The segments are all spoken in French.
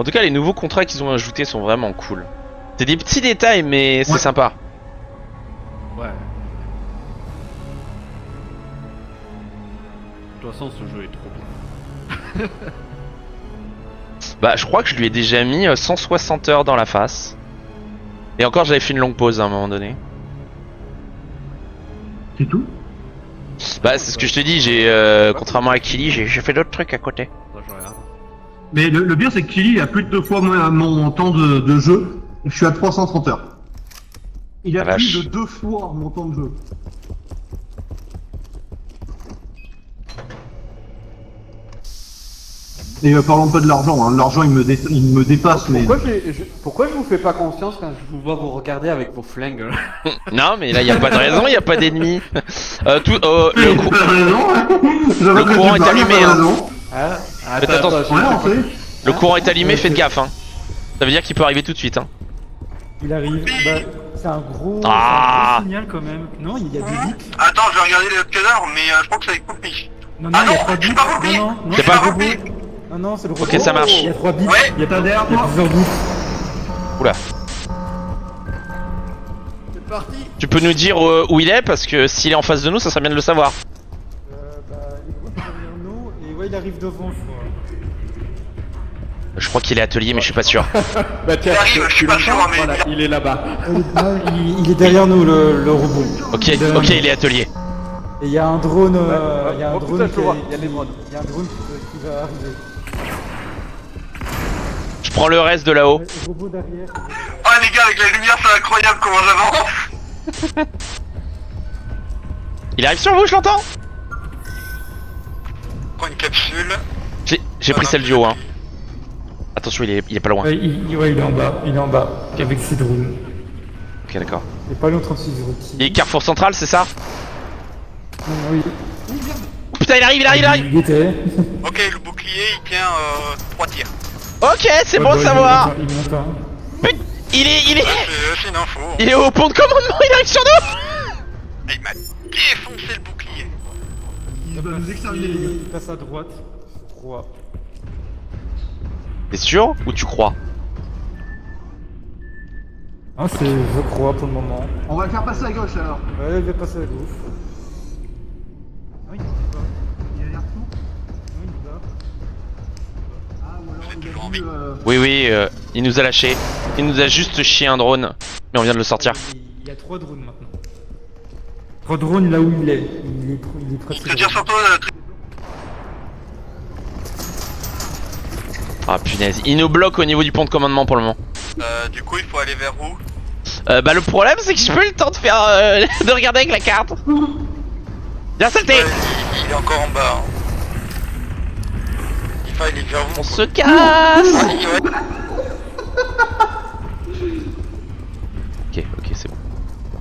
En tout cas, les nouveaux contrats qu'ils ont ajoutés sont vraiment cool. C'est des petits détails, mais c'est sympa. Ouais. De toute façon, ce jeu est trop bien. Bah, je crois que je lui ai déjà mis 160 heures dans la face. Et encore, j'avais fait une longue pause à un moment donné. C'est tout? Bah, c'est ce que je te dis, j'ai contrairement à Killy, j'ai fait d'autres trucs à côté. Attends, je regarde. Mais le pire, c'est que Killy a plus de 2 fois mon temps de jeu. Je suis à 330 heures. Il a La plus vache. de 2 fois mon temps de jeu. Et parlons pas de l'argent, hein. L'argent il me dépasse, mais... Pourquoi je vous fais pas confiance quand je vous vois vous regarder avec vos flingues? Non, mais là, y a pas de raison, y a pas d'ennemis. Le, Le courant est allumé, hein. Attends, attention. attends, Ouais, on sait. Le courant est allumé, faites gaffe, hein. Ça veut dire qu'il peut arriver tout de suite, hein. Il arrive. Bah, c'est un gros signal quand même. Non, il y a des bips. Attends, je vais regarder les autres canards, mais je crois que ça est coupé. Non, Ah il y a non, 3 c'est bips. pas coupé. Non, C'est pas le coupé. robot. Non, c'est le robot. Ok, ça marche. Il y a 3 bips. Ouais. Il y a T'as derrière il y a moi. plusieurs bips. Oula. C'est parti. Tu peux nous dire où il est, parce que s'il est en face de nous, ça serait bien de le savoir. Bah, il est derrière nous et ouais, il arrive devant, je crois. Je crois qu'il est atelier, mais je suis pas sûr. Bah tiens, Il arrive, je suis pas sûr, mais... voilà, il est là-bas. Il est derrière nous, le robot. Ok, Il est derrière ok, nous. il est atelier. Et il y a un drone. Il y a un Oh, drone putain, je vois, qui il y a les drones. Il y a un drone qui va arriver. Je prends le reste de là-haut. Le robot derrière. Ah les gars, avec la lumière, c'est incroyable comment j'avance. Il arrive sur vous, je l'entends. Prends une capsule. J'ai pris celle du haut, hein. Attention, il est pas loin. Ouais, il est en bas. Il est en bas. Avec ses drones. Ok, d'accord. Il est pas loin 36 rookies. Il est Carrefour Central, c'est ça? Oui. Oh, putain, il arrive, il arrive, il arrive. Il était. Ok, le bouclier, il tient 3 tirs. Ok, c'est bon de savoir. Il monte un. Putain, il est C'est une info. il est au pont de commandement, il arrive sur nous. Il m'a défoncé le bouclier. Il va nous exterminer, les gars. Il passe à droite. Je crois. T'es sûr ou tu crois? Ah, c'est je crois pour le moment. On va le faire passer à gauche alors. Ouais, il va passer à gauche. Ah, il est pas. Il a l'air fou. Non, il est là. Ah, ou alors il toujours a envie. vu... Oui, oui, il nous a lâché. Il nous a juste chié un drone. Mais on vient de le sortir. Il y a 3 drones maintenant. 3 drones là où il est. Il est presque. Je te tire sur toi, Ah punaise, il nous bloque au niveau du pont de commandement pour le moment. du coup, il faut aller vers où? Bah le problème c'est que j'ai pas eu le temps de faire de regarder avec la carte. Bien saleté. Ouais, il est encore en bas. Hein. Il faut aller vers où? On se casse. Ouais. Ok, c'est bon.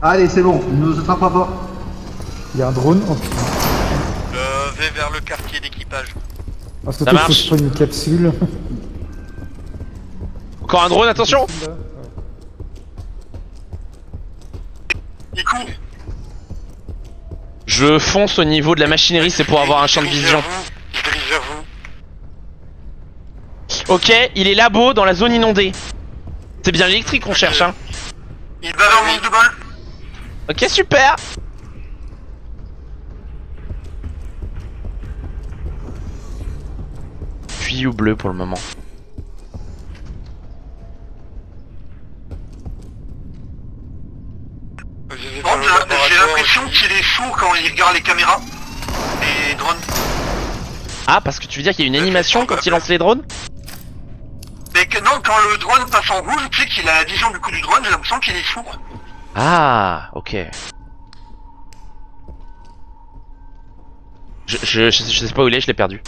Allez, c'est bon, il nous attrapera pas. Il y a un drone. Oh putain. Vais vers le quartier d'équipage. Ah, surtout Ça qu'il faut que marche. je prenne une capsule. Encore un drone, attention. Là. Il court. Je fonce au niveau de la machinerie, c'est pour avoir un champ de vision. Je dirige vers vous. Ok, il est labo dans la zone inondée. C'est bien l'électrique qu'on cherche, hein. Il va vers le de bol. Ok, super. Tuyau bleu pour le moment. Bon, j'ai l'impression qu'il est sourd quand il regarde les caméras. Les drones. Ah, parce que tu veux dire qu'il y a une animation quand il lance les drones? Mais que non, quand le drone passe en rouge, tu sais qu'il a la vision du coup du drone, j'ai l'impression qu'il est sourd. Ah, ok. Je sais pas où il est, je l'ai perdu.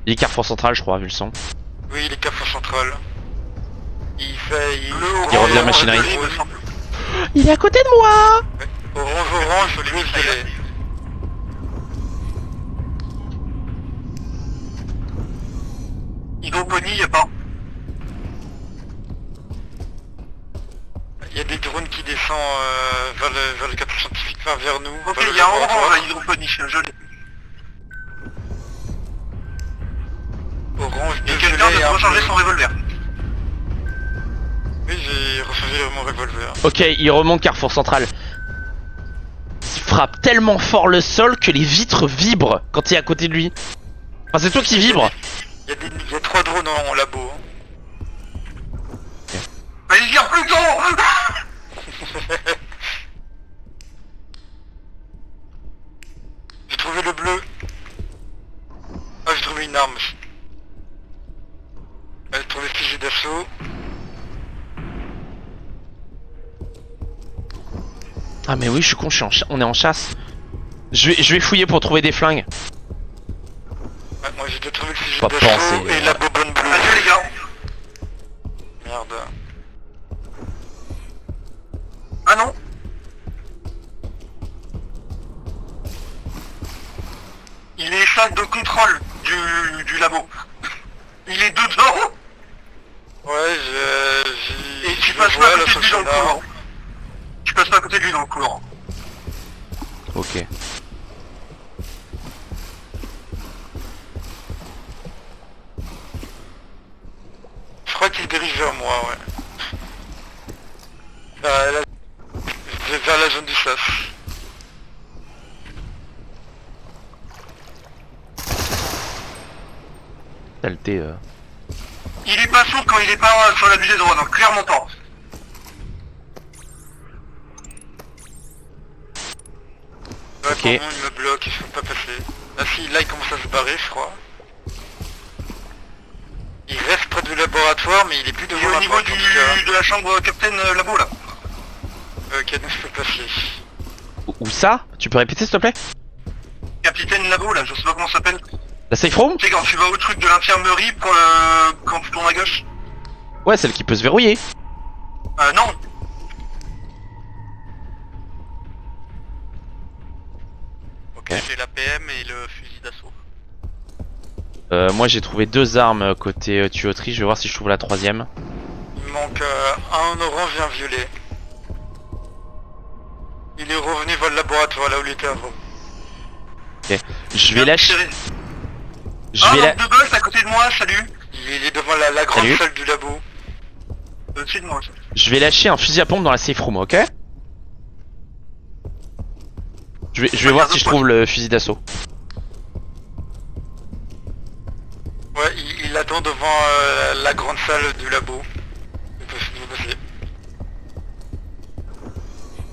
Il est Carrefour Central, je crois, vu le son. Oui, il est Carrefour Central. Il revient à machinerie. Il me semble. Il est à côté de moi. Orange, je l'ai. Hydroponie, y'a pas. Il y a des drones qui descendent vers le capot scientifique, enfin vers nous. Ok, il y a un orange à hydroponie, je l'ai. Orange, il y a quelqu'un de recharger son revolver. Oui, j'ai rechargé mon revolver. Ok, il remonte Carrefour Central. Il frappe tellement fort le sol que les vitres vibrent quand il est à côté de lui. Enfin, c'est toi qui vibre. Il y a 3 drones en labo. Allez, viens plus tôt. J'ai trouvé le bleu. Ah, j'ai trouvé une arme. Ah, j'ai trouvé le fusil d'assaut. Ah mais oui, je suis con, on est en chasse. Je vais fouiller pour trouver des flingues. Ouais, moi j'ai déjà trouvé le fusil Pas d'assaut penser, et la bobonne bleue. Adieu les gars. Merde. Ah non. Il est salle de contrôle du labo. Il est dedans. Ouais, et tu passes pas à côté de lui dans le couloir. Tu passes pas à côté de lui dans le couloir. Ok. Je crois qu'il dirige vers moi, ouais. Vers la zone du SAS. Saleté. Il est pas sourd quand il est pas sur la visée droite, donc clairement pas. Ouais, Ok. pour moi, il me bloque, il faut pas passer. Ah si, là il commence à se barrer, je crois. Il reste près du laboratoire, mais il est plus devant la porte. Il est au niveau de la chambre Captain Labo là. Ok, donc je peux passer. Où ça? Tu peux répéter s'il te plaît? Capitaine Labo là, je sais pas comment ça s'appelle. La safe room? Tu sais quand tu vas au truc de l'infirmerie pour quand tu tournes à gauche. Ouais, celle qui peut se verrouiller. Non. Ok, j'ai la PM et le fusil d'assaut. Moi j'ai trouvé 2 armes côté tuyauterie, je vais voir si je trouve la 3ème. Il manque un orange et un violet. Il est revenu vers le laboratoire là où il était avant. Ok. Je vais lâcher. Je Ah, vais la... de boss à côté de moi, salut. Il est devant la grande Salut. salle du labo. Au-dessus de moi. Je vais lâcher un fusil à pompe dans la safe room, ok? Je vais voir si je trouve le fusil d'assaut. Ouais, il attend devant la grande salle du labo. Il peut passer.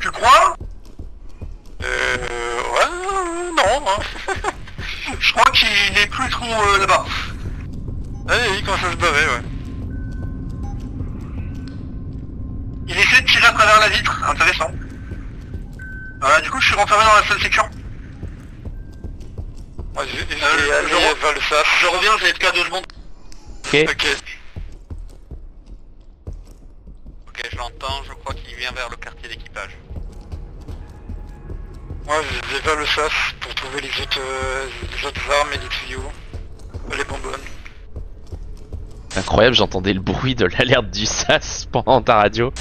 Tu crois? Ouais, non. Hein. Je crois qu'il est plus trop là-bas. Allez, il commence à se barrer, ouais. Il essaie de tirer à travers la vitre, intéressant. Du coup, je suis renfermé dans la salle sécure. Ouais, je vais aller vers le SAS. Je reviens, j'ai le cas 2 secondes. Ok. Ok, je l'entends, je crois qu'il vient vers le quartier d'équipage. Moi, je vais vers le SAS pour trouver les autres armes et les tuyaux. Les bonbonnes. Incroyable, j'entendais le bruit de l'alerte du SAS pendant ta radio.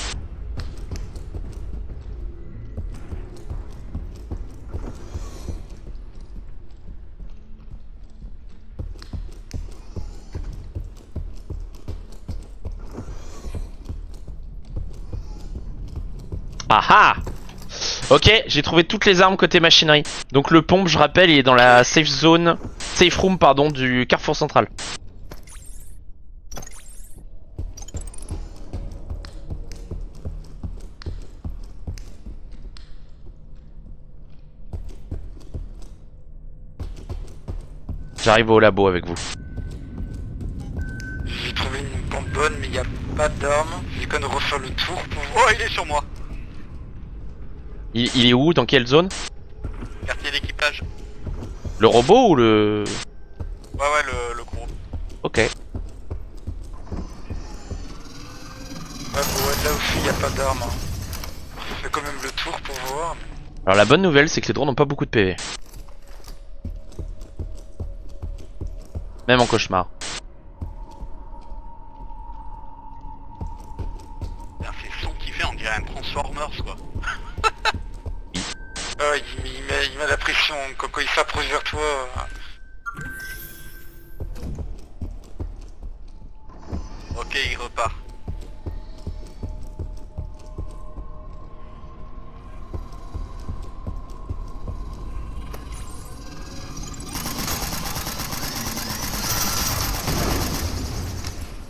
Ah ah! Ok, j'ai trouvé toutes les armes côté machinerie. Donc le pompe, je rappelle, il est dans la safe zone, safe room pardon, du Carrefour Central. J'arrive au labo avec vous. J'ai trouvé une bonbonne, mais il n'y a pas d'arme. J'ai quand même refaire le tour pour... Oh, il est sur moi. Il est où? Dans quelle zone? Quartier d'équipage. Le robot ou le... Ouais, le gros. Ok. Ouais, là aussi, il n'y a pas d'arme. Hein. Je fais quand même le tour pour voir. Alors la bonne nouvelle, c'est que les drones n'ont pas beaucoup de PV. Même en cauchemar. C'est le son qu'il fait, on dirait un Transformers quoi. Il met la pression quand il s'approche vers toi. Ok, il repart.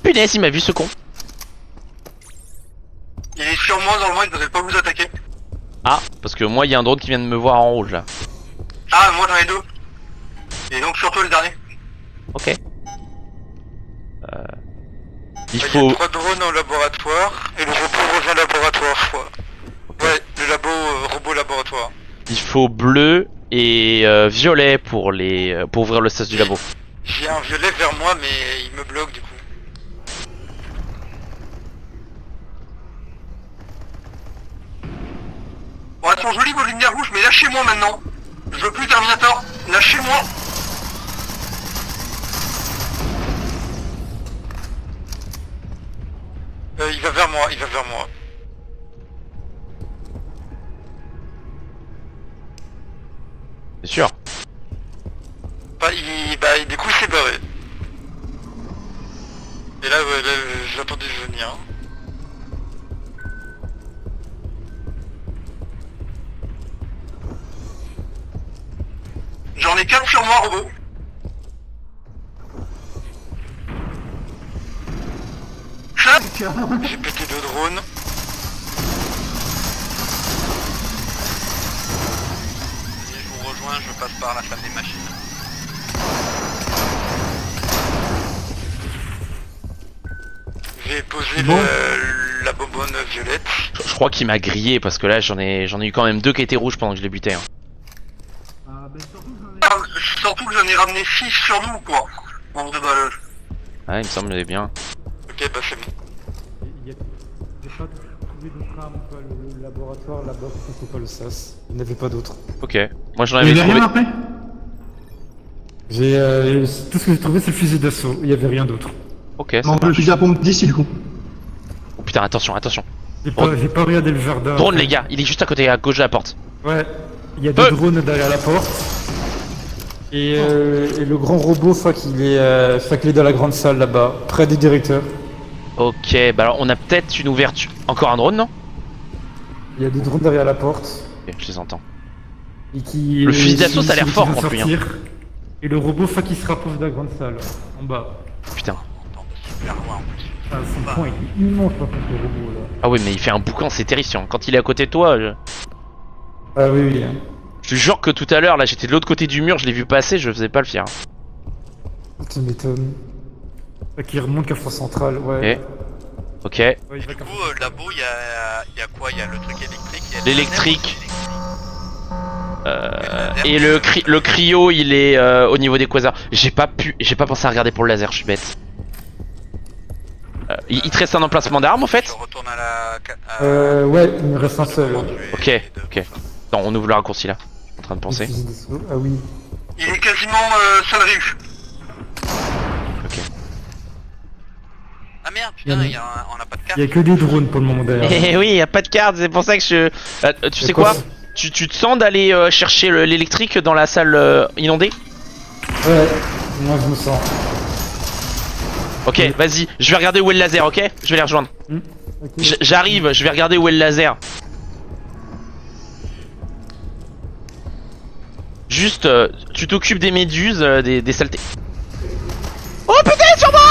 Punaise, il m'a vu ce con. Il est sur moi, normalement il devrait pas vous attaquer. Ah, parce que moi, il y a un drone qui vient de me voir en rouge là. Ah, moi j'en ai deux. Et donc surtout le dernier. Ok. Il Il y a faut. 3 drones au laboratoire et le robot rejoint le laboratoire, je crois. Ouais, le labo, robot laboratoire. Il faut bleu et violet pour pour ouvrir le sas du labo. J'ai un violet vers moi mais il me bloque du coup. Bon, elles sont jolies vos lumières rouges, mais lâchez-moi maintenant. Je veux plus Terminator, lâchez-moi. Il va vers moi, il va vers moi. C'est sûr. Du coup il s'est barré. Et là, ouais, là j'attendais venir. J'en ai 4 sur moi, robot. Ça, j'ai pété 2 drones. Vas-y, je vous rejoins, je passe par la salle des machines. J'ai posé la bonbonne violette. Je crois qu'il m'a grillé parce que là, j'en ai eu quand même 2 qui étaient rouges pendant que je les butais. Hein. Surtout que j'en ai ramené 6 sur nous, quoi. Bande de balles. Ouais, il me semblait bien. Ok, bah c'est bon. Il n'y a pas trouvé d'autres armes, quoi. Le laboratoire, la box, c'était pas le sas. Il n'y en avait pas d'autres. Ok. Moi, j'en Il y avais avait trouvé. rien après? Tout ce que j'ai trouvé, c'est le fusil d'assaut. Il n'y avait rien d'autre. Ok, ça Non, le marche. fusil à pompe d'ici du coup. Oh putain, attention, attention. J'ai pas regardé le jardin. Drone, les gars, il est juste à côté, à gauche de la porte. Ouais. Il y a des drones derrière la porte. Et le grand robot, qu'il est dans la grande salle là-bas, près des directeurs. Ok, bah alors on a peut-être une ouverture. Encore un drone, non? Il y a des drones derrière la porte. Ok, je les entends. Et qui, Le fusil d'assaut, ça a l'air qui fort vient contre lui, hein. sortir. Et le robot, qui se rapproche de la grande salle, en bas. Putain. Ah, son point, il est immense par contre, le robot là. Ah oui, mais il fait un boucan, c'est terrifiant. Quand il est à côté de toi, Ah oui, oui. je te jure que tout à l'heure, là, j'étais de l'autre côté du mur, je l'ai vu passer, je faisais pas le fier. Tu m'étonnes. Qui remonte qu'à force centrale, ouais. Ok. Ouais, il va Du coup, le labo, il y a quoi? Il y a le truc électrique, il y a L'électrique. Et le cryo, il est au niveau des quasars. J'ai pas pensé à regarder pour le laser, je suis bête. Il te reste un emplacement d'armes en fait? Je retourne à la... Ouais, il me reste un seul. Ok, ok. Attends, on ouvre le raccourci là. Je suis en train de penser. Ah oui. Il est quasiment seul riche. Ok. Ah merde, putain, on a pas de carte. Il y a que des drones pour le moment derrière. Eh oui, y a pas de carte, c'est pour ça que je. Tu sais quoi? Tu te sens d'aller chercher l'électrique dans la salle inondée? Ouais, moi je me sens. Ok, vas-y, je vais regarder où est le laser, ok? Je vais les rejoindre. Okay. J'arrive, je vais regarder où est le laser. Juste, tu t'occupes des méduses, des saletés. Oh putain, il est sur moi!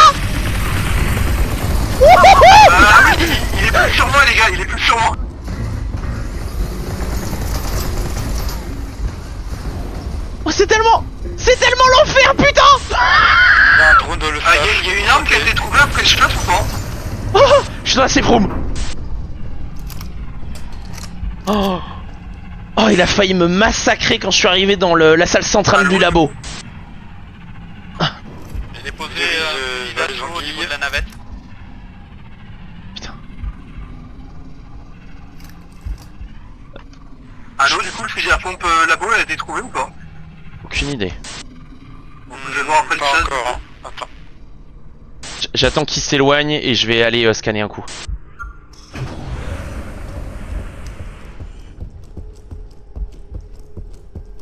Ah oui, il est plus sur moi les gars, il est plus sur moi. Oh c'est tellement l'enfer, putain! Il y a un drone de le faire. Ah, il y a une arme qui a été trouvée après le shot ou pas? Oh, je suis dans la safe room. Oh. Oh, il a failli me massacrer quand je suis arrivé dans la salle centrale du labo. J'ai déposé au niveau de la navette. Putain. Allo, du coup le fusil à pompe labo elle a été trouvée ou pas? Aucune idée. Je vais voir après le chat. Encore, hein. Attends. J'attends qu'il s'éloigne et je vais aller scanner un coup.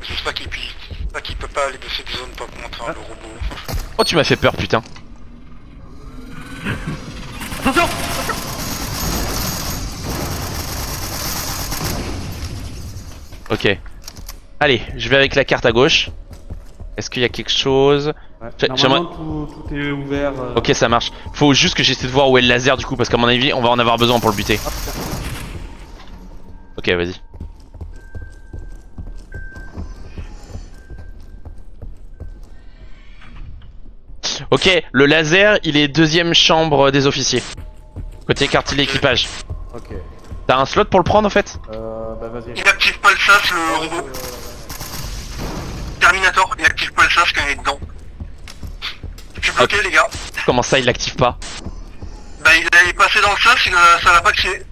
Juste pas qu'il peut pas aller de cette zone par contre, hein, le robot. Oh, tu m'as fait peur, putain. Attention. Ok. Allez, je vais avec la carte à gauche. Est-ce qu'il y a quelque chose? Ouais. J'aimerais- Normalement, tout est ouvert. Ok, ça marche. Faut juste que j'essaie de voir où est le laser du coup, parce qu'à mon avis, on va en avoir besoin pour le buter. Ok, vas-y. Ok, le laser, il est deuxième chambre des officiers. Côté carte d'équipage. Ok. T'as un slot pour le prendre en fait? Bah vas-y. Il active pas le sas, le robot. Terminator, il active pas le sas quand il est dedans. Je suis bloqué, les gars. Comment ça, il l'active pas? Bah, il est passé dans le sas, ça l'a pas créé.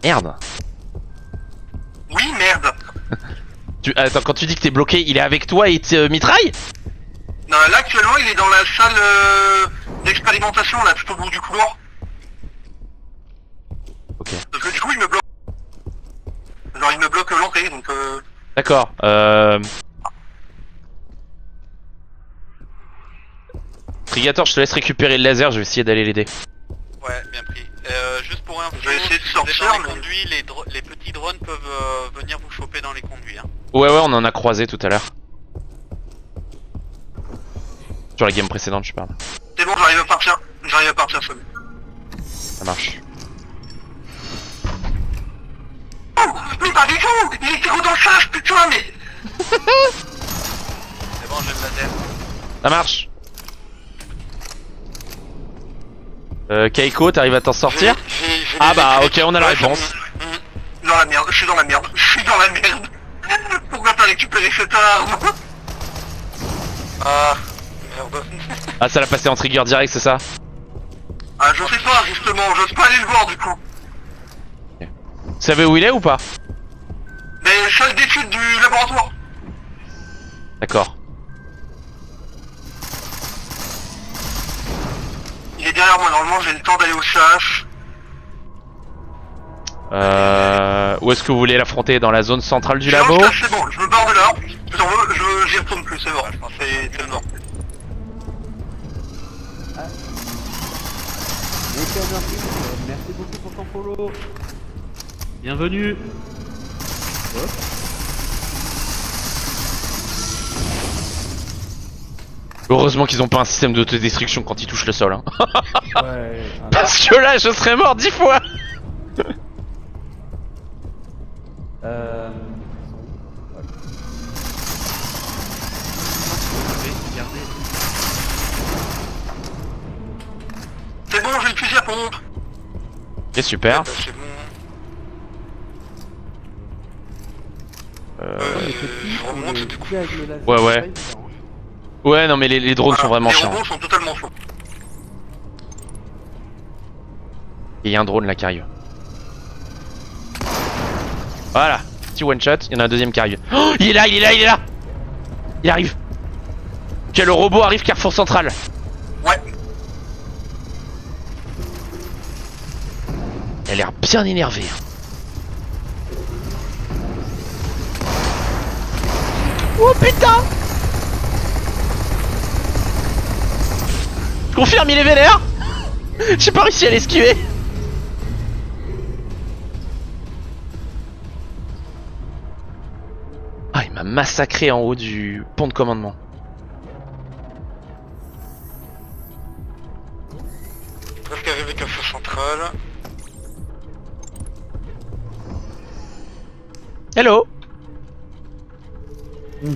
Merde. Oui, merde. Attends, quand tu dis que t'es bloqué, il est avec toi et te mitraille? Non, là, actuellement, il est dans la salle d'expérimentation, là, tout au bout du couloir. Ok. Parce que du coup, il me bloque. Genre, il me bloque l'entrée, donc D'accord. Trigator, je te laisse récupérer le laser, je vais essayer d'aller l'aider. Ouais, bien pris. Juste pour info, Je vais essayer de si vous êtes sortir, dans les mais- conduits, les petits drones peuvent venir vous choper dans les conduits. Hein. Ouais, on en a croisé tout à l'heure. Sur la game précédente, je parle. c'est bon, j'arrive à partir. J'arrive à partir, seul. Ça marche. Oh, mais pas du tout. Il était dans le sas, putain, mais... C'est bon, j'ai le laser. Ça marche. Keiko, t'arrives à t'en sortir? J'ai Ah les bah, écrits. ok, on a la Ouais, réponse. Dans la merde, je suis dans la merde. Je suis dans la merde. Pourquoi t'as récupéré cette arme? Ah, merde. Ah, ça l'a passé en trigger direct, c'est ça? Ah, je sais pas, justement, j'ose pas aller le voir, du coup. Vous savez où il est ou pas? Mais salle d'études du laboratoire. D'accord. Il est derrière moi, normalement, j'ai le temps d'aller au sas. Où est-ce que vous voulez l'affronter? Dans la zone centrale du Je suis dans labo? le sas, c'est bon, je me barre de là. J'y retourne plus, c'est bon. C'est mort. Merci beaucoup pour ton follow. Bienvenue. Heureusement qu'ils ont pas un système d'autodestruction quand ils touchent le sol. Hein. Ouais. Parce que là, je serais mort 10 fois. Euh... C'est bon, j'ai le fusil à pompe. Ok, super. C'est bon. Je remonte, du coup. Ouais. Ouais, non, mais les drones sont vraiment Les chiants. robots sont totalement chauds. Et il y a un drone là qui arrive. Voilà, petit one shot, il y en a un deuxième qui arrive. Oh, il est là. Il arrive. Ok, le robot arrive Carrefour Central. Ouais. Il a l'air bien énervé. Oh putain! Je confirme, il est vénère. J'ai pas réussi à l'esquiver. Ah, il m'a massacré en haut du pont de commandement. Presque arrivé Carrefour Central. Hello.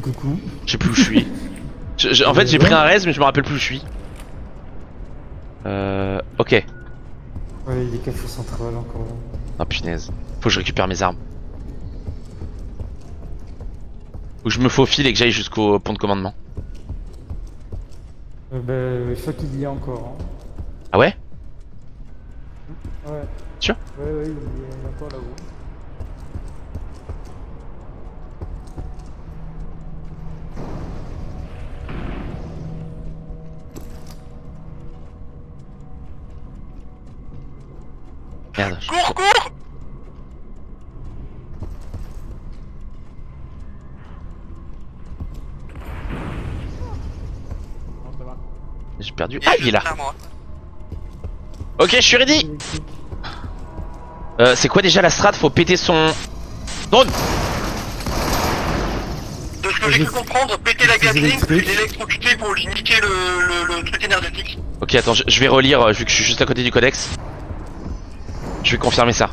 Coucou. Je sais plus où je suis. En fait, j'ai pris un res, mais je me rappelle plus où je suis. Ok. Ouais, il est Carrefour Central encore. Oh punaise. Faut que je récupère mes armes. Faut que je me faufile et que j'aille jusqu'au pont de commandement. Bah, je crois qu'il y a encore. Hein. Ah ouais? Ouais. Sûr? Ouais, il est encore là-haut. Merde. Cours! perdu. Ah, il est là. derrière moi. Ok, je suis ready. C'est quoi déjà la strat? Faut péter son drone. De ce que j'ai pu comprendre, péter la Gatling, électriques. puis l'électrocuter pour lui niquer le truc énergétique. Ok, attends, je vais relire vu que je suis juste à côté du codex. Je vais confirmer ça.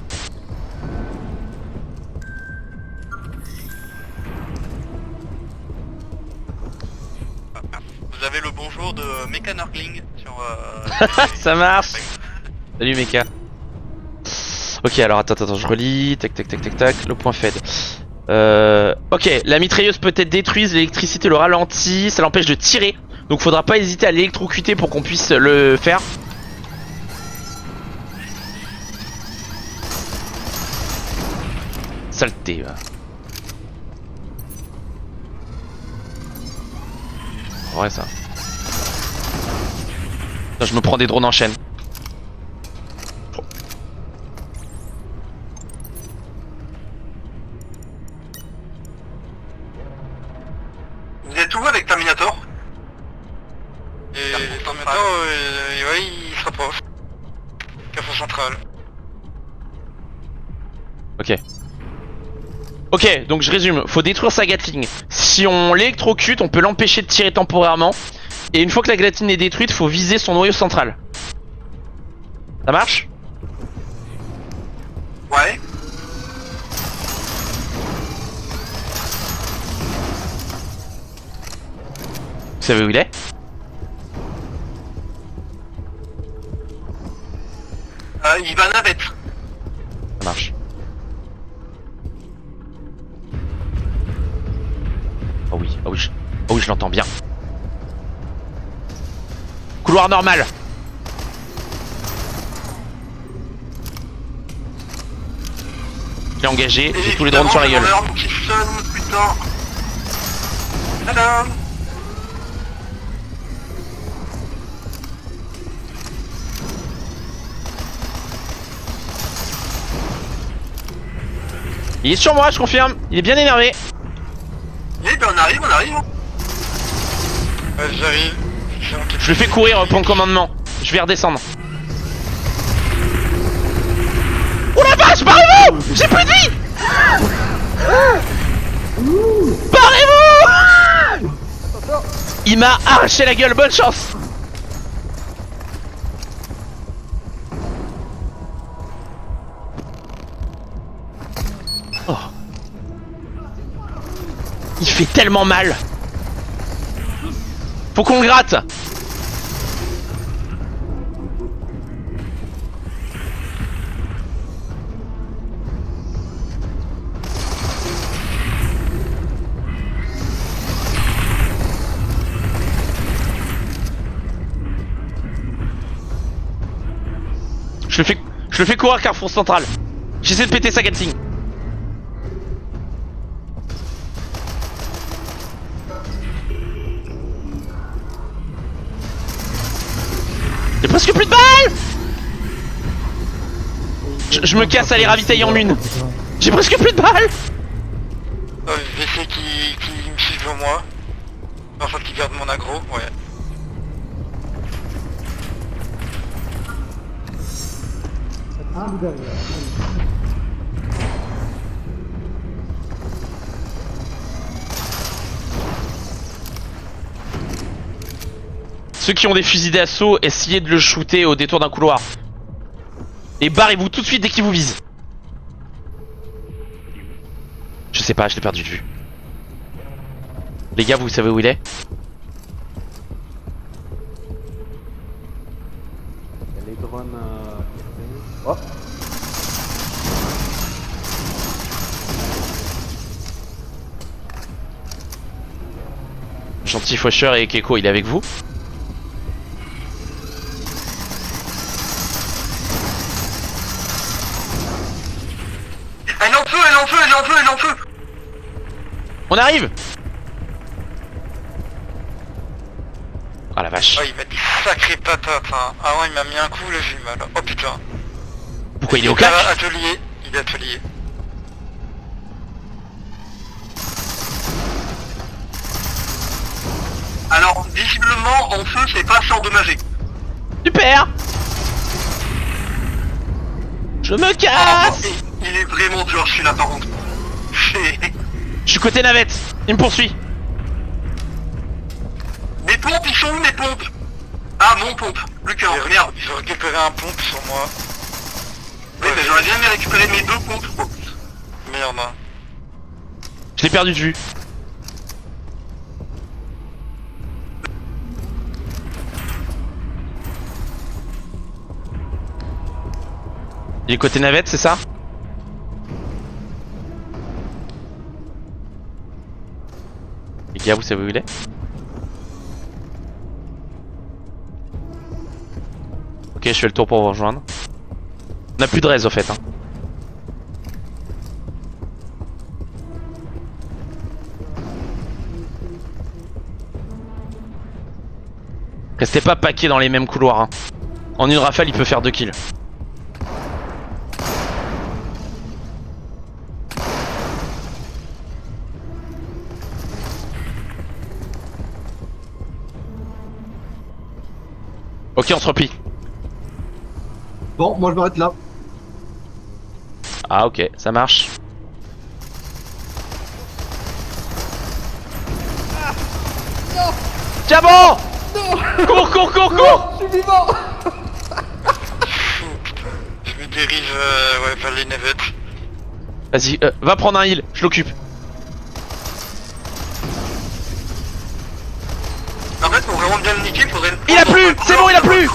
Vous avez le bonjour de Mechanorgling sur... Ça marche. Salut Mecha. Ok, alors attends, je relis. Tac, le point fed. Ok, la mitrailleuse peut être détruite, l'électricité le ralentit, ça l'empêche de tirer. Donc faudra pas hésiter à l'électrocuter pour qu'on puisse le faire. Saleté. Ouais, ça. Putain, je me prends des drones en chaîne. Vous êtes où avec Terminator? Et Terminator, ouais, il se rapproche. Carrefour central. Ok. Ok, donc je résume. Faut détruire sa Gatling. Si on l'électrocute, on peut l'empêcher de tirer temporairement. Et une fois que la Gatling est détruite, faut viser son noyau central. Ça marche? Ouais. Vous savez où il est? Il va navette. Ça marche. Oh oui, je l'entends bien. Couloir normal. Je l'ai engagé, j'ai tous les drones sur la gueule. L'alarme qui sonne, putain. Tadam. Il est sur moi, je confirme. Il est bien énervé. Eh ben on arrive. Ouais, j'arrive. Je le fais courir au point de commandement. Je vais redescendre. Oh la vache, barrez-vous! J'ai plus de vie! Barrez-vous! Il m'a arraché la gueule, bonne chance! Oh. Il fait tellement mal! Faut qu'on le gratte! Je le fais courir Carrefour Central. J'essaie de péter sa Gatling. J'ai presque plus de balles. Je me casse à les ravitailler en une. J'ai presque plus de balles. VC qui me suit devant moi. Enfin, qui garde mon aggro, ouais. Ceux qui ont des fusils d'assaut, essayez de le shooter au détour d'un couloir. Et barrez-vous tout de suite dès qu'il vous vise. Je sais pas, je l'ai perdu de vue. Les gars, vous savez où il est? Il y a les drones. Oh. Gentil Faucheur et Keko, il est avec vous? Elle est en feu. On arrive! Ah la vache. Oh, il m'a dit sacré patate, hein. Ah ouais, il m'a mis un coup, là j'ai eu mal. Oh putain. Pourquoi il est au clac? Atelier, il est atelier. Alors, visiblement, en feu, c'est pas assez endommagé. Super. Je me casse. Il est vraiment dur celui-là par contre. Je suis côté navette, il me poursuit. Mes pompes, ils sont où mes pompes? Ah, mon pompe. Lucas, merde. J'ai récupéré un pompe sur moi. Oui, mais j'aurais bien aimé récupérer mes 2 pompes. Oh. Merde. Je l'ai perdu de vue. Il est côté navette, c'est ça? Les gars, vous savez où il est? Ok, je fais le tour pour vous rejoindre. On a plus de raise au fait. Hein. Restez pas paqués dans les mêmes couloirs. Hein. En une rafale, il peut faire 2 kills. Ok, on se replie. Bon, moi je m'arrête là. Ah ok, ça marche. Tiens bon. Cours, cours, cours, cours. Je suis vivant. Je me dérive ouais, vers les navettes. Vas-y, va prendre un heal, je l'occupe. En fait, pour vraiment bien le niquer, faudrait le Il a plu, c'est bon, il a plu.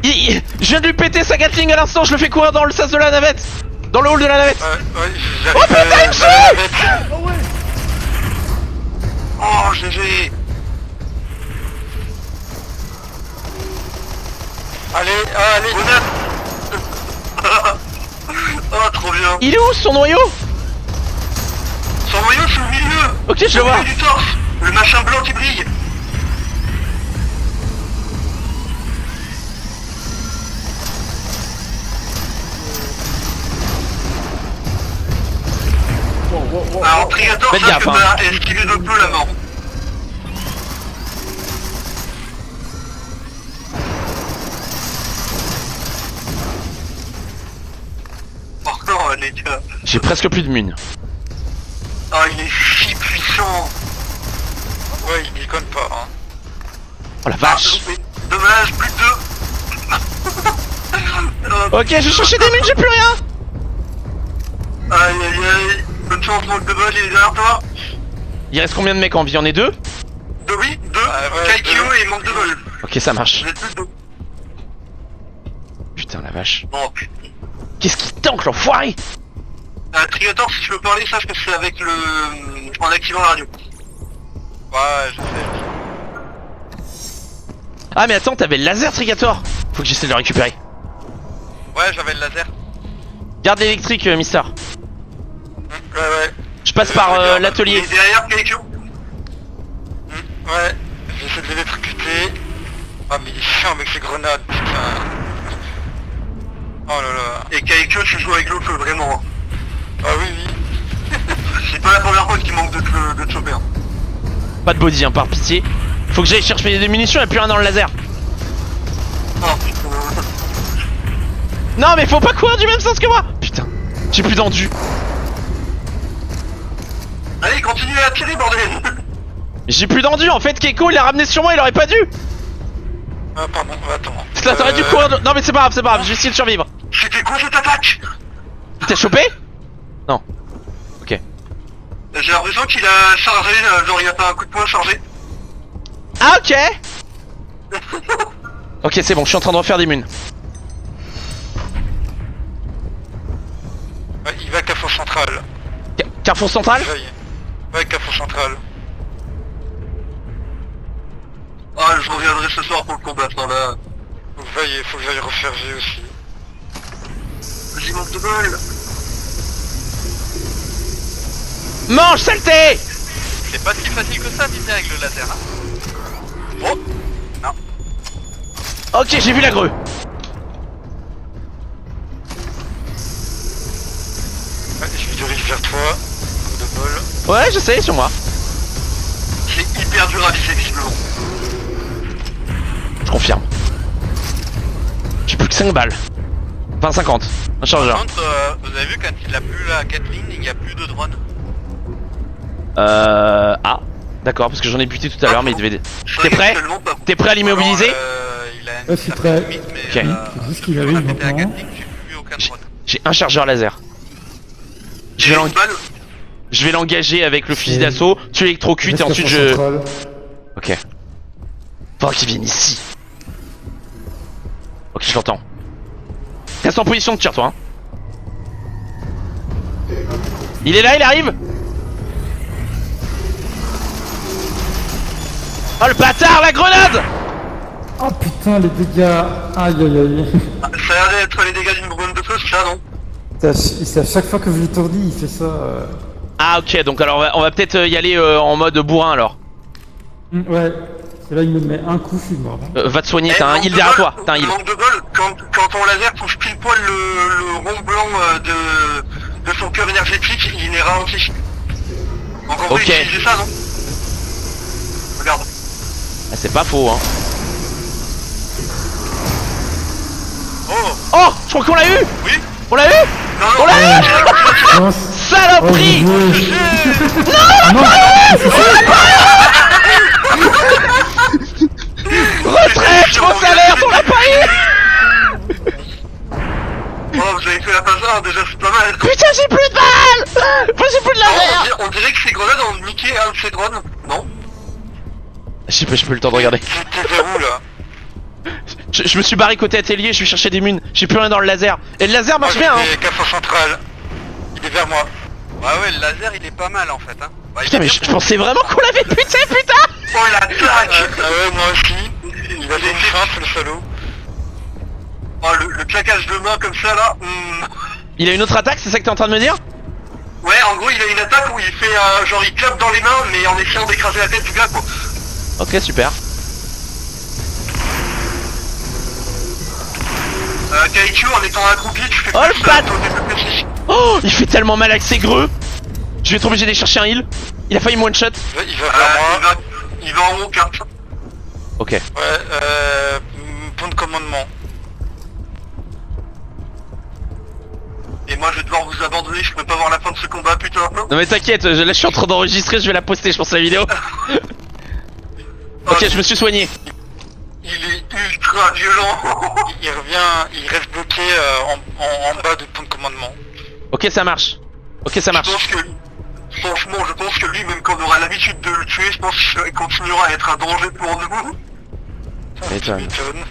Je viens de lui péter sa Gatling à l'instant, je le fais courir dans le sas de la navette. Dans le hall de la navette. Ouais, Oh putain, il me suit. Oh, GG. Allez, allez. Oh, trop bien. Il est où son noyau? Son noyau, c'est au milieu. Ok, je le Au vois. milieu du torse. Le machin blanc qui brille. Alors, Trigator, Faites ça gaffe, que hein. t'as esquivé de peu la mort. Oh, les gars. J'ai presque plus de mine. Ah, il est si puissant. Ouais, il déconne pas, hein. Oh la vache. Dommage, plus de 2. Ok, je cherchais des mines, j'ai plus rien. Aïe aïe aïe. Bonne chance, manque de bol, il est derrière toi. Il reste combien de mecs en vie? On est 2? Oui, 2. ouais, Kaikyo deux. et manque de bol. Ok, ça marche. Vous êtes plus de 2. Putain la vache. Non, putain. Qu'est-ce qui tank l'enfoiré? Trigator, si tu veux parler, sache que c'est avec le... en activant la radio. Ouais, je sais. Ah mais attends, t'avais le laser Trigator. Faut que j'essaie de le récupérer. Ouais, j'avais le laser. Garde l'électrique, Mister. Ouais. Je passe par Il l'atelier. est derrière Kaikyo. Ouais, j'essaie de l'électrocuter. Ah, mais il est chiant avec ses grenades, putain. Oh là là. Et Kaikyo, tu joues avec le feu, vraiment. Ah oui. C'est pas la première fois qu'il manque de te choper. Hein. Pas de body, hein, par pitié. Faut que j'aille chercher des munitions, y'a plus rien dans le laser. Oh putain. Non mais faut pas courir du même sens que moi. Putain, j'ai plus d'endu. Allez, continue à tirer, bordel. J'ai plus d'endu, en fait Keiko il l'a ramené sur moi, il aurait pas dû. Ah pardon, attends. Là t'aurais dû courir Non mais c'est pas grave, je vais essayer de survivre. C'était quoi cette attaque? T'as chopé? Non. Ok. J'ai l'impression qu'il a chargé, genre il a fait un coup de poing chargé. Ah ok. Ok c'est bon, je suis en train de refaire des munes. Ouais, il va à Carrefour Central. Carrefour central? Ouais, Carrefour Central. Ah, je reviendrai ce soir pour le combattre, hein, là. Faut que j'aille refaire G aussi. Vas-y, manque de bol. Mange saleté. C'est pas si facile que ça d'y avec le laser. Hein. Oh non. Ok j'ai vu la grue. Ouais, je me dirige vers toi. Coup de bol. Ouais je sais, sur moi. C'est hyper super dur à viser visiblement. Je confirme. J'ai plus que 5 balles. Enfin 50. Un Par chargeur. contre, vous avez vu quand il a plus la Gatling, il n'y a plus de drone. Ah. D'accord, parce que j'en ai buté tout à l'heure, mais il devait... T'es prêt? T'es prêt à l'immobiliser? Il a une Ouais, je suis certaine prêt. limite, mais, Ok. C'est juste qu'il arrive péter la maintenant. Gatling, j'ai plus aucun drone. J'ai un chargeur laser. Je vais l'engager avec le fusil d'assaut, tu l'électrocutes et ensuite je... Ok. Faudra qu'il vienne ici. Ok, je l'entends. Reste en position de tir, toi. Hein. Il est là, il arrive. Oh le bâtard, la grenade. Oh putain, les dégâts. Aïe aïe aïe. Ça a l'air d'être les dégâts d'une bombe de feu, c'est ça, non? C'est à chaque fois que je l'étourdis, il fait ça. Ah ok, donc alors on va peut-être y aller en mode bourrin alors. Ouais. Et là, il me met un coup, je suis mort. Va te soigner, t'as un heal derrière toi. T'as un heal. Manque de bol, quand ton laser touche pile poil le rond blanc de son cœur énergétique, il est ralenti. Donc on peut Ok. utiliser ça, non? Regarde. Ah, c'est pas faux hein. Oh, Oh, je crois qu'on l'a eu. oui. On l'a eu. Non, On l'a eu. Non, Saloperie. Retraite, mon salaire, on l'a pas eu. Oh, vous avez fait la phase 1, déjà c'est pas mal. Putain, j'ai plus de balles. Moi, j'ai plus de laser. On dirait que ces grenades ont niqué un de ces drones, non? J'ai pas eu le temps de regarder. C'était où là? Je me suis barré côté atelier, je vais chercher des munes. J'ai plus rien dans le laser. Et le laser marche bien hein. Il est CAF central. Il est vers moi. Ouais, ouais, le laser il est pas mal en fait. Hein. Bah, il Putain, est mais bien je pensais vraiment qu'on l'avait buté, putain. Oh la claque. Ah ouais, moi aussi. Il a des feinte le salaud. Oh le claquage de main comme ça là. Il a une autre attaque, c'est ça que t'es en train de me dire? Ouais, en gros il a une attaque où il fait genre il clappe dans les mains mais en essayant d'écraser la tête du gars quoi. Ok, super. Kaichu en étant accroupi tu fais Oh, plus le ça, bat. toi, t'es plus précis. Oh, il fait tellement mal avec ses greux. Je vais être obligé d'aller chercher un heal. Il a failli me one shot. Il va vers moi. Il va en haut carte. Ok. Ouais, point de commandement. Et moi je vais devoir vous abandonner, je peux pas voir la fin de ce combat putain. Non mais t'inquiète, là je suis en train d'enregistrer, je vais la poster je pense la vidéo. Ok, je me suis soigné. Il est ultra violent. Il revient, il reste bloqué en bas du point de commandement. Ok, ça marche. Ok, ça marche. Je pense que, franchement, je pense que lui, même quand on aura l'habitude de le tuer, je pense qu'il continuera à être un danger pour nous. M'étonne. M'étonne.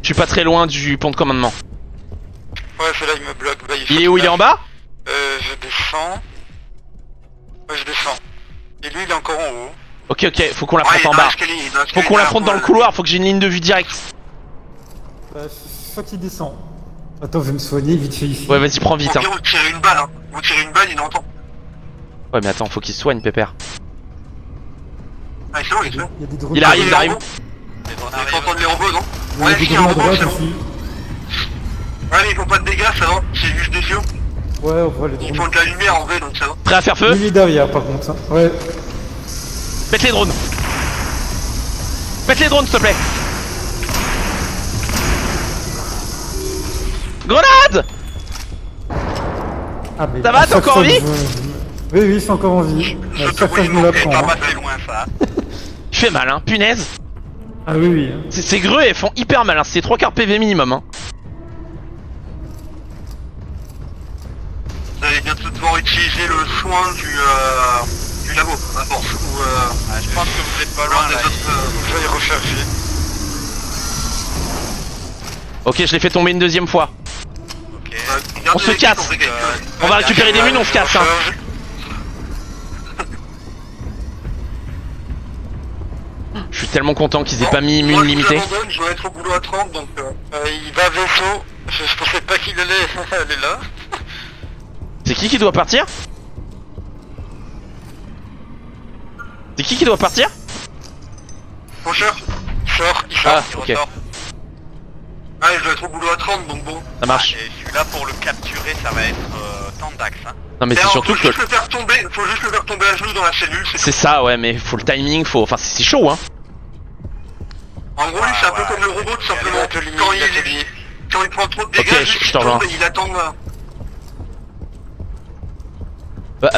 Je suis pas très loin du pont de commandement. Ouais, c'est là, il me bloque. Bah, Il est où? Il est en bas? Je descends. Ouais, je descends. Et lui, il est encore en haut. Ok, ok, faut qu'on l'affronte en bas. Faut qu'on l'affronte dans le couloir, faut que j'ai une ligne de vue directe. Soit qu'il descend. Attends, je vais me soigner vite fait ici. Ouais, vas-y, prends vite. Au Hein. pire, vous tirez une balle, hein. Vous tirez une balle, il entend. Ouais, mais attends, faut qu'il se soigne, pépère. Ah, c'est bon, il est bon. Il y a des drones. Il arrive, il arrive. Les drones Il arrivent. entend les robots, non? Il y a Ouais, des si, il y a un drones à robot, droite c'est bon. aussi. Ouais, mais ils font pas de dégâts, ça va. C'est juste des yeux. Ouais, on voit les Ils drones. font de la lumière en vrai, donc ça va. Prêt à faire feu? Il est derrière par contre. Hein. Ouais. Pète les drones. Pète les drones, s'il te plaît. Grenade! Ah, mais Ça va, à t'es chaque encore en fois, vie? Oui, oui, je suis encore en vie. Mais à chaque fois, je me la prends. pas hein. mal. C'est loin, ça. Je fais mal, hein, punaise. Ah oui, oui. hein. Ces greux, elles font hyper mal, hein. C'est 3 quarts PV minimum, hein. Vous allez bientôt devoir utiliser le soin du labo, à force. Ou Ah, je pense que vous êtes pas loin, des là. autres, Je vais y recharger. Ok, je l'ai fait tomber une deuxième fois. Ok. On se casse. On va récupérer des munes, on se casse, hein. Je suis tellement content qu'ils aient pas mis Moi, mune limitée. Je dois être au boulot à 30, donc... Il va vaisseau. Je pensais pas qu'il allait aller là. C'est qui doit partir? C'est qui doit partir? Pocheur. Il sort, Ah, il ok. ressort. Ah, je dois être au boulot à 30, donc bon. Ça marche. Et celui-là, pour le capturer, ça va être tant d'axes. Hein. Non mais c'est surtout que... Faut juste le faire tomber à genoux dans la cellule, C'est ça, ouais, mais faut le timing, faut... Enfin, c'est chaud, hein. En gros, lui, c'est un peu comme le robot, tout simplement. Quand il prend trop de dégâts, Ok, juste, je te rejoins. il attend...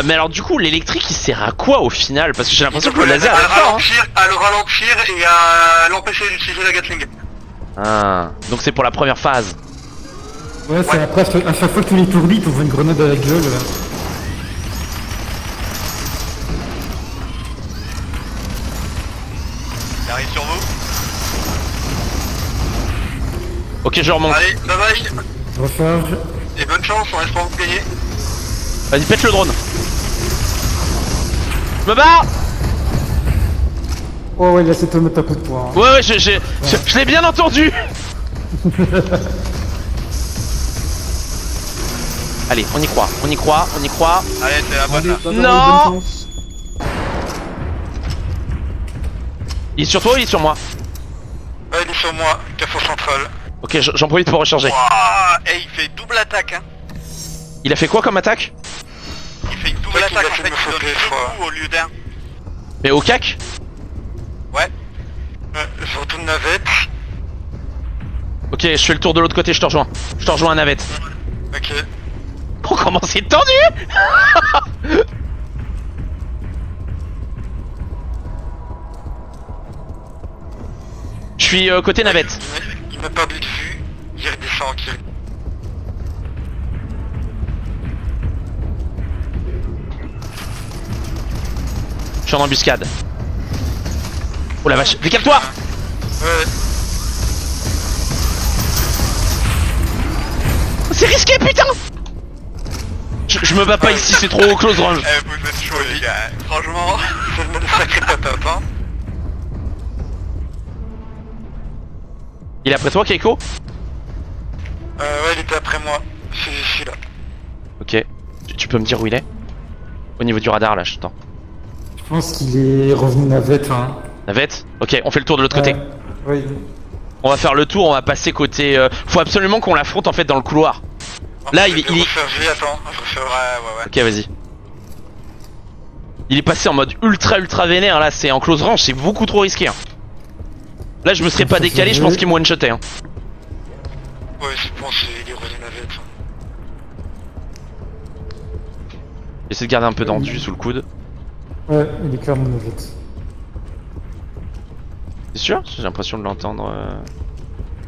Mais alors du coup, l'électrique, il sert à quoi au final? Parce que j'ai l'impression que le laser est fort, hein. À le ralentir et à l'empêcher d'utiliser la Gatling. Ah, donc c'est pour la première phase. Ouais, c'est après, à chaque fois que tu l'étourdis, tu ouvres une grenade à la gueule. Il arrive sur vous. Ok, je remonte. Allez, bye bye. Recharge. Et bonne chance, on espère vous gagner. Vas-y, pète le drone. Je me barre. Oh ouais, là c'est te mettre un coup de poing. Ouais, ouais, je l'ai bien entendu. Allez, on y croit, on y croit, on y croit. Allez, c'est la bonne là. Non. Il est sur toi ou il est sur moi? Ouais, il est sur moi, Carrefour Central. Ok, j'en profite pour recharger. Wouah, et il fait double attaque, hein. Il a fait quoi comme attaque? Il fait une double attaque en fait, il donne deux coups au lieu d'un. Mais au cac? Ouais. Je retourne navette. Ok, je fais le tour de l'autre côté, je te rejoins. Je te rejoins à navette. Ok. Oh, comment c'est tendu. Je suis côté navette. Il m'a perdu de vue. Il redescend, ok. Je suis en embuscade. Oh la vache, décale-toi. Ouais. C'est risqué, putain. Je me bats pas ici, c'est trop close range. Eh, vous êtes chaud les gars, franchement. Ça me met des sacrées patates, hein. Il est après toi, Keiko? Ouais, il était après moi. Je suis là. Ok. Tu peux me dire où il est? Au niveau du radar, là, je t'entends. Je pense qu'il est revenu navette, hein. Navette? Ok, on fait le tour de l'autre côté. Oui. On va faire le tour, on va passer côté... Faut absolument qu'on l'affronte en fait dans le couloir. Là, il est... Attends, Ouais. Ok, vas-y. Il est passé en mode ultra vénère, là, c'est en close range, c'est beaucoup trop risqué. Hein. Là, je me serais pas décalé, je pense qu'il me one-shotait. Hein. Ouais, je pense qu'il est revenu navette. J'essaie de garder un peu d'enduit sous le coude. Ouais, il est clairement navette. C'est sûr? J'ai l'impression de l'entendre...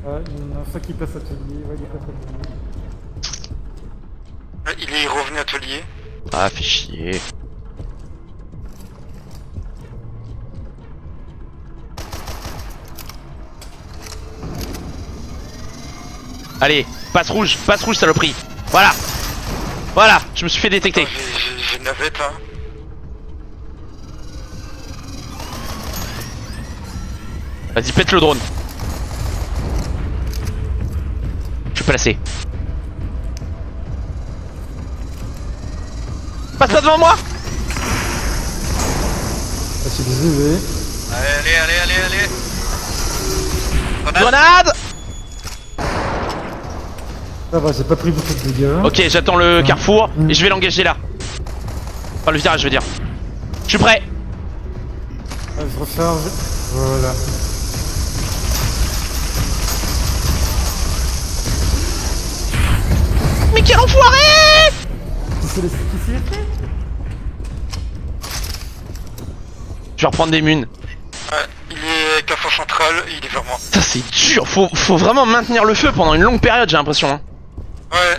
Ouais, il y en a un qui passe atelier, ouais, il passe atelier. Il est revenu atelier. Ah, fait chier. Allez, passe rouge, saloperie. Voilà. Voilà, je me suis fait détecter. J'ai une navette, hein. Vas-y, pète le drone. Je suis placé. Passe pas devant moi. Ah, c'est désolé. Allez. Grenade. Ça va, j'ai pas pris beaucoup de dégâts. Ok, j'attends le carrefour et je vais l'engager là. Enfin, le virage, je veux dire. Je suis prêt. Ah, je recharge. Voilà. Mais quel enfoiré! Qui c'est les fait? Je vais reprendre des munes. Ouais, il est Carrefour Central, il est vers moi. Ça c'est dur, faut vraiment maintenir le feu pendant une longue période, j'ai l'impression. Hein. Ouais.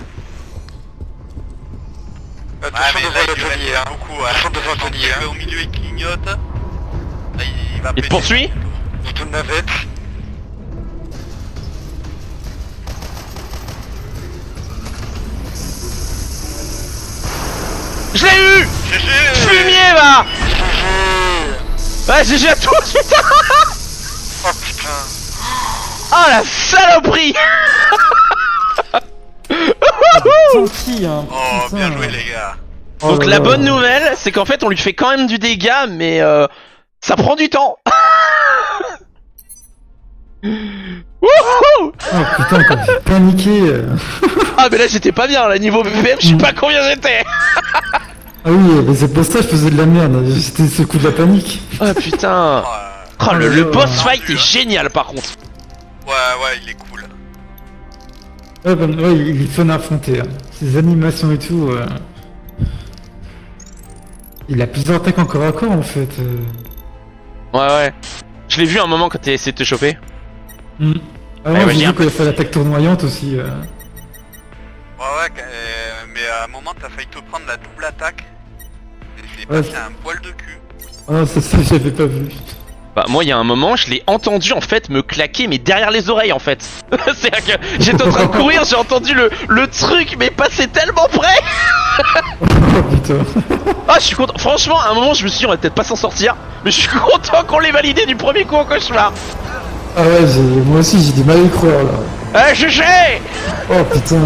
Ouais, Attention mais là, devant il lui l'atelier, reste hein. beaucoup, Attention devant l'atelier, hein. Au milieu, il clignote. Là, il va Il te péter. poursuit? Je tourne navette. Je l'ai eu! Fumier va! Ouais, GG à tous, putain! Oh putain. Oh la saloperie! Gentil, hein. Oh, putain. bien joué les gars. Oh Donc là la là. bonne nouvelle, c'est qu'en fait on lui fait quand même du dégât, mais ça prend du temps. Wouhou! Oh putain, quand j'ai paniqué. Ah mais là j'étais pas bien, là niveau BPM je sais pas combien j'étais. Ah oui, mais c'est pour ça que je faisais de la merde. C'était ce coup de la panique. Ah putain. Oh, le boss fight est génial par contre. Ouais, il est cool. Ouais, ouais, il est fun à affronter. Hein. Ses animations et tout. Il a plusieurs attaques en corps à corps en fait. Ouais. Je l'ai vu un moment quand t'as essayé de te choper. Ah ouais, ouais, j'ai j'ai vu qu'il a fait l'attaque tournoyante aussi. Mais à un moment t'as failli te prendre la double attaque. Et c'est Ouais, passé un poil de cul. Ah non, ça j'avais pas vu. Bah moi il y a un moment je l'ai entendu en fait me claquer mais derrière les oreilles en fait. C'est-à-dire que j'étais en train de courir, j'ai entendu le truc mais passer tellement près. Oh putain. Ah je suis content, franchement à un moment je me suis dit on va peut-être pas s'en sortir. Mais je suis content qu'on l'ait validé du premier coup en cauchemar. Ah ouais, moi aussi j'ai du mal à y croire là. GG. Oh putain.